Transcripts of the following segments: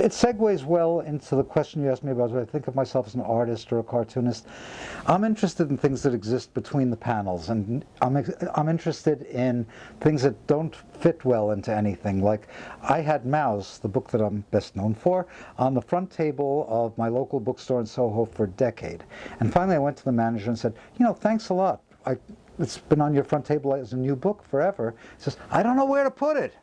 it segues well into the question you asked me about whether I think of myself as an artist or a cartoonist. I'm interested in things that exist between the panels, and I'm interested in things that don't fit well into anything. Like, I had Mouse, the book that I'm best known for, on the front table of my local bookstore in Soho for a decade. And finally I went to the manager and said, thanks a lot. It's been on your front table as a new book forever. He says, I don't know where to put it.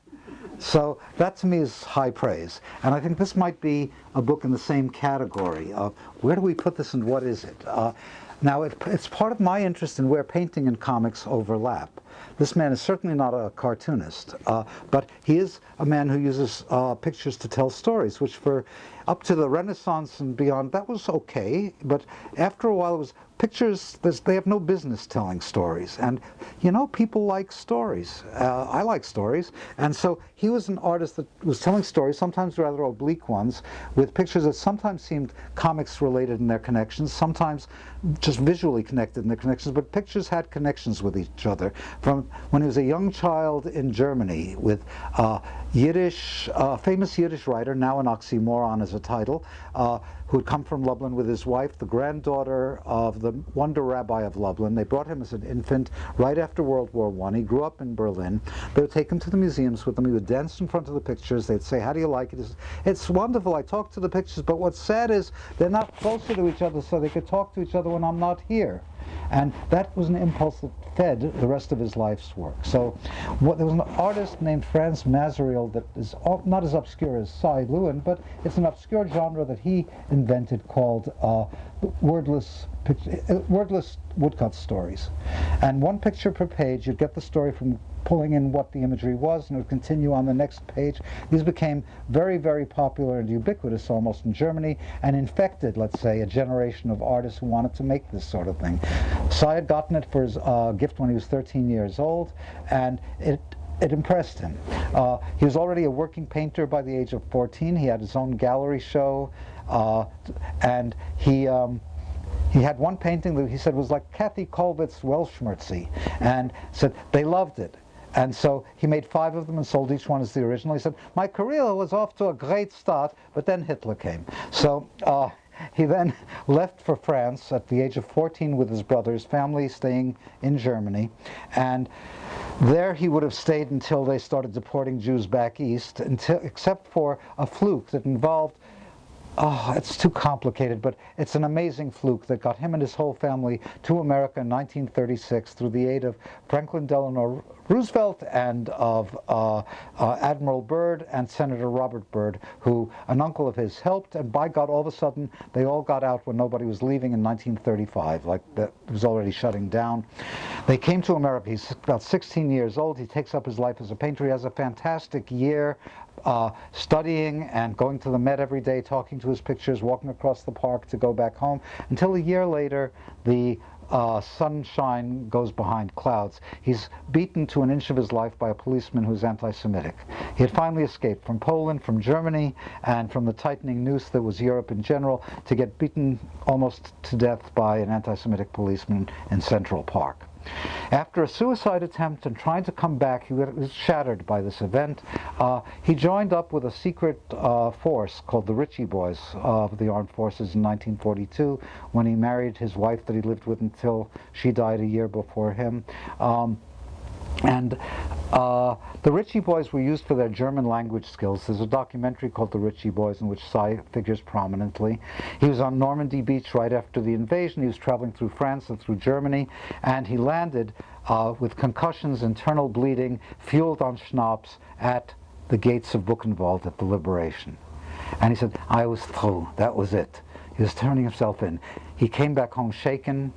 So that to me is high praise. And I think this might be a book in the same category of where do we put this and what is it? Now, it's part of my interest in where painting and comics overlap. This man is certainly not a cartoonist, but he is a man who uses pictures to tell stories, which for up to the Renaissance and beyond, that was okay. But after a while, it was pictures, they have no business telling stories. And, people like stories. I like stories. And so he was an artist that was telling stories, sometimes rather oblique ones, with pictures that sometimes seemed comics related in their connections, sometimes just visually connected in their connections, but pictures had connections with each other. From when he was a young child in Germany with famous Yiddish writer, now an oxymoron as a title, who had come from Lublin with his wife, the granddaughter of the wonder rabbi of Lublin. They brought him as an infant right after World War I. He grew up in Berlin. They would take him to the museums with them. He would dance in front of the pictures. They'd say, how do you like it? He says, it's wonderful. I talk to the pictures, but what's sad is they're not closer to each other so they could talk to each other when I'm not here. And that was an impulse that fed the rest of his life's work. So there was an artist named Franz Mazariel that is not as obscure as Si Lewen, but it's an obscure genre that he invented called wordless woodcut stories. And one picture per page, you'd get the story from pulling in what the imagery was, and it would continue on the next page. These became very, very popular and ubiquitous almost in Germany, and infected, let's say, a generation of artists who wanted to make this sort of thing. Si had gotten it for his gift when he was 13 years old, and it impressed him. He was already a working painter by the age of 14. He had his own gallery show, and he had one painting that he said was like Kathy Colvett's Welschmertzy, and said they loved it. And so he made 5 of them and sold each one as the original. He said, my career was off to a great start, but then Hitler came. So he then left for France at the age of 14 with his brother, his family staying in Germany. And there he would have stayed until they started deporting Jews back east, except for a fluke that involved, it's too complicated, but it's an amazing fluke that got him and his whole family to America in 1936 through the aid of Franklin Delano Roosevelt and of Admiral Byrd and Senator Robert Byrd, who an uncle of his helped, and by God, all of a sudden, they all got out when nobody was leaving in 1935, like it was already shutting down. They came to America. He's about 16 years old. He takes up his life as a painter. He has a fantastic year studying and going to the Met every day, talking to his pictures, walking across the park to go back home, until a year later, the sunshine goes behind clouds. He's beaten to an inch of his life by a policeman who's anti-Semitic. He had finally escaped from Poland, from Germany, and from the tightening noose that was Europe in general, to get beaten almost to death by an anti-Semitic policeman in Central Park. After a suicide attempt and trying to come back, he was shattered by this event. He joined up with a secret force called the Ritchie Boys of the Armed Forces in 1942 when he married his wife that he lived with until she died a year before him. The Ritchie Boys were used for their German language skills. There's a documentary called The Ritchie Boys in which Si figures prominently. He was on Normandy Beach right after the invasion. He was traveling through France and through Germany, and he landed with concussions, internal bleeding, fueled on schnapps at the gates of Buchenwald at the Liberation. And he said, I was through. That was it. He was turning himself in. He came back home shaken.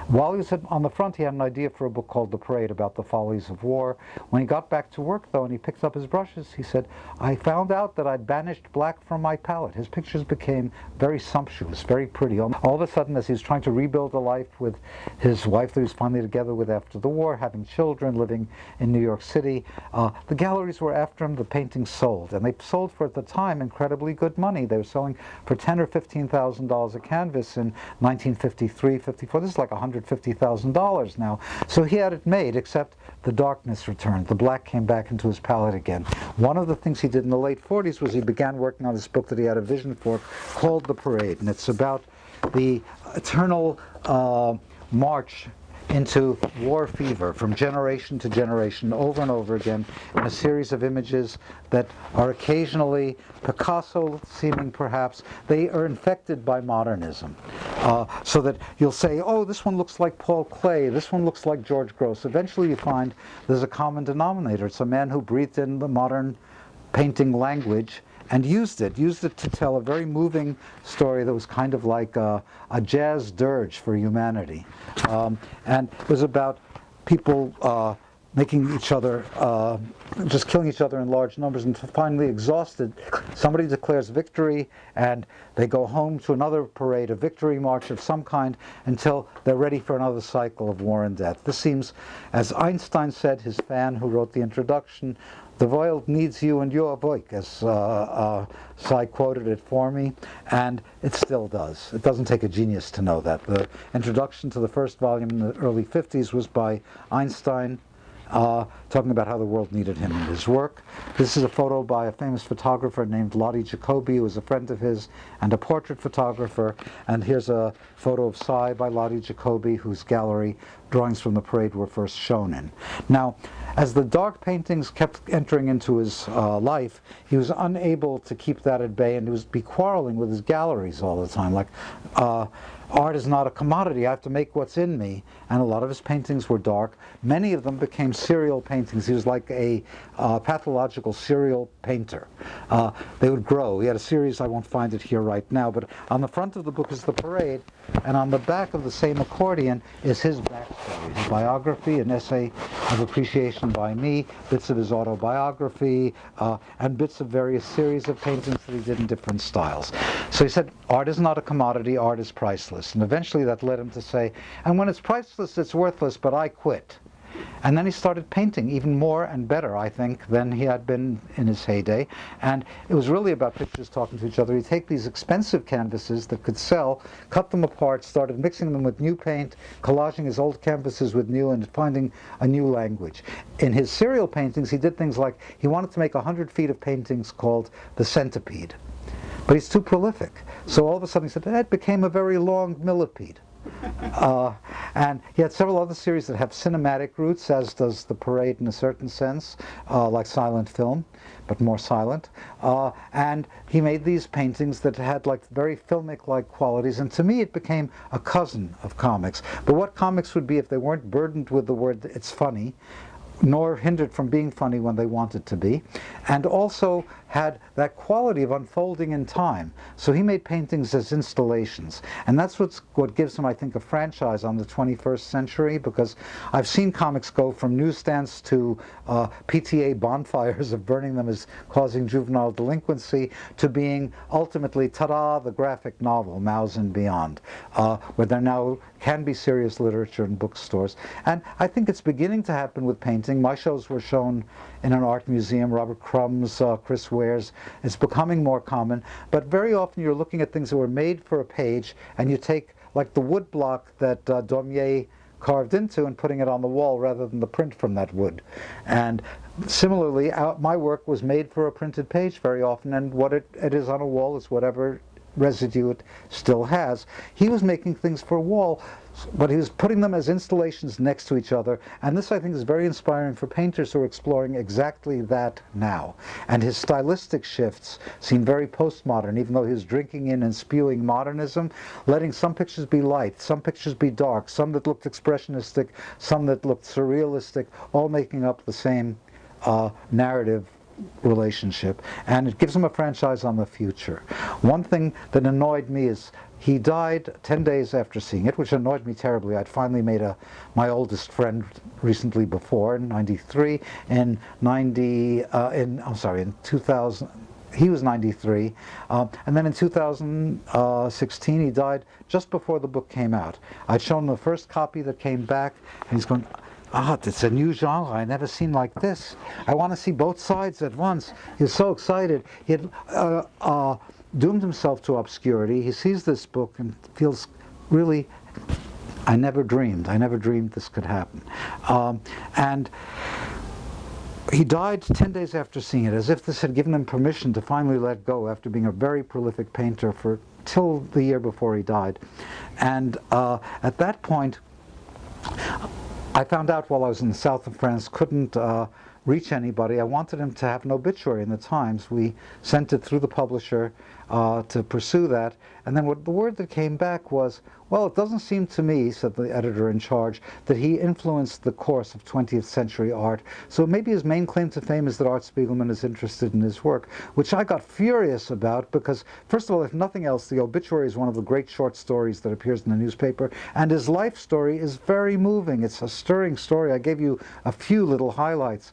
While he was on the front, he had an idea for a book called The Parade about the follies of war. When he got back to work, though, and he picked up his brushes, he said, I found out that I'd banished black from my palette. His pictures became very sumptuous, very pretty. All of a sudden, as he was trying to rebuild a life with his wife that he was finally together with after the war, having children, living in New York City, the galleries were after him, the paintings sold. And they sold for, at the time, incredibly good money. They were selling for $10,000 or $15,000 a canvas in 1953, 54. This is like $150,000 now. So he had it made, except the darkness returned. The black came back into his palette again. One of the things he did in the late 40s was he began working on this book that he had a vision for called The Parade. And it's about the eternal march into war fever from generation to generation, over and over again, in a series of images that are occasionally Picasso-seeming perhaps. They are infected by modernism. So that you'll say, oh, this one looks like Paul Klee, this one looks like George Grosz. Eventually you find there's a common denominator. It's a man who breathed in the modern painting language and used it to tell a very moving story that was kind of like a jazz dirge for humanity. And it was about people making each other, just killing each other in large numbers, and finally exhausted, somebody declares victory, and they go home to another parade, a victory march of some kind, until they're ready for another cycle of war and death. This seems, as Einstein said, his fan who wrote the introduction, "The world needs you and your work," as Si quoted it for me, and it still does. It doesn't take a genius to know that. The introduction to the first volume in the early 50s was by Einstein, talking about how the world needed him and his work. This is a photo by a famous photographer named Lottie Jacoby, who was a friend of his and a portrait photographer. And here's a photo of Si by Lottie Jacoby, whose gallery drawings from the parade were first shown in. Now, as the dark paintings kept entering into his life, he was unable to keep that at bay, and he was quarreling with his galleries all the time. Like, art is not a commodity, I have to make what's in me. And a lot of his paintings were dark. Many of them became serial paintings. He was like a pathological serial painter. They would grow. He had a series, I won't find it here right now, but on the front of the book is the parade, and on the back of the same accordion is his backstory, his biography, an essay of appreciation by me, bits of his autobiography, and bits of various series of paintings that he did in different styles. So he said, art is not a commodity, art is priceless. And eventually that led him to say, and when it's priceless, it's worthless, but I quit. And then he started painting even more and better, I think, than he had been in his heyday. And it was really about pictures talking to each other. He'd take these expensive canvases that could sell, cut them apart, started mixing them with new paint, collaging his old canvases with new, and finding a new language. In his serial paintings, he did things like, he wanted to make 100 feet of paintings called The Centipede. But he's too prolific. So all of a sudden he said, that became a very long millipede. And he had several other series that have cinematic roots, as does The Parade in a certain sense, like silent film, but more silent. And he made these paintings that had like very filmic-like qualities, and to me it became a cousin of comics. But what comics would be if they weren't burdened with the word "it's funny," nor hindered from being funny when they wanted to be, and also had that quality of unfolding in time. So he made paintings as installations, and that's what gives him, I think, a franchise on the 21st century, because I've seen comics go from newsstands to PTA bonfires of burning them as causing juvenile delinquency, to being ultimately, ta-da, the graphic novel, Maus and Beyond, where there now can be serious literature in bookstores. And I think it's beginning to happen with painting. My shows were shown in an art museum, Robert Crumb's, Chris Ware's. It's becoming more common, but very often you're looking at things that were made for a page, and you take like the wood block that Daumier carved into and putting it on the wall rather than the print from that wood. And similarly, my work was made for a printed page very often, and what it is on a wall is whatever residue it still has. He was making things for a wall, but he was putting them as installations next to each other, and this I think is very inspiring for painters who are exploring exactly that now. And his stylistic shifts seem very postmodern, even though he was drinking in and spewing modernism, letting some pictures be light, some pictures be dark, some that looked expressionistic, some that looked surrealistic, all making up the same narrative relationship, and it gives him a franchise on the future. One thing that annoyed me is he died 10 days after seeing it, which annoyed me terribly. I'd finally made my oldest friend recently before, in 93, in 2000, he was 93, and then in 2016 he died just before the book came out. I'd shown him the first copy that came back, and he's going, it's a new genre. I never seen like this. I want to see both sides at once. He was so excited. He had doomed himself to obscurity. He sees this book and feels really, I never dreamed this could happen. And he died 10 days after seeing it, as if this had given him permission to finally let go after being a very prolific painter for till the year before he died. And at that point, I found out while I was in the south of France, couldn't reach anybody. I wanted him to have an obituary in the Times. We sent it through the publisher to pursue that. And then the word that came back was, well, it doesn't seem to me, said the editor in charge, that he influenced the course of 20th century art. So maybe his main claim to fame is that Art Spiegelman is interested in his work, which I got furious about because, first of all, if nothing else, the obituary is one of the great short stories that appears in the newspaper, and his life story is very moving. It's a stirring story. I gave you a few little highlights.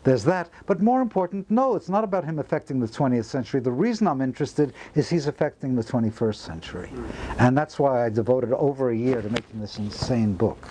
There's that. But more important, no, it's not about him affecting the 20th century. The reason I'm interested is he's affecting the 21st century. And that's why I devoted over a year to making this insane book.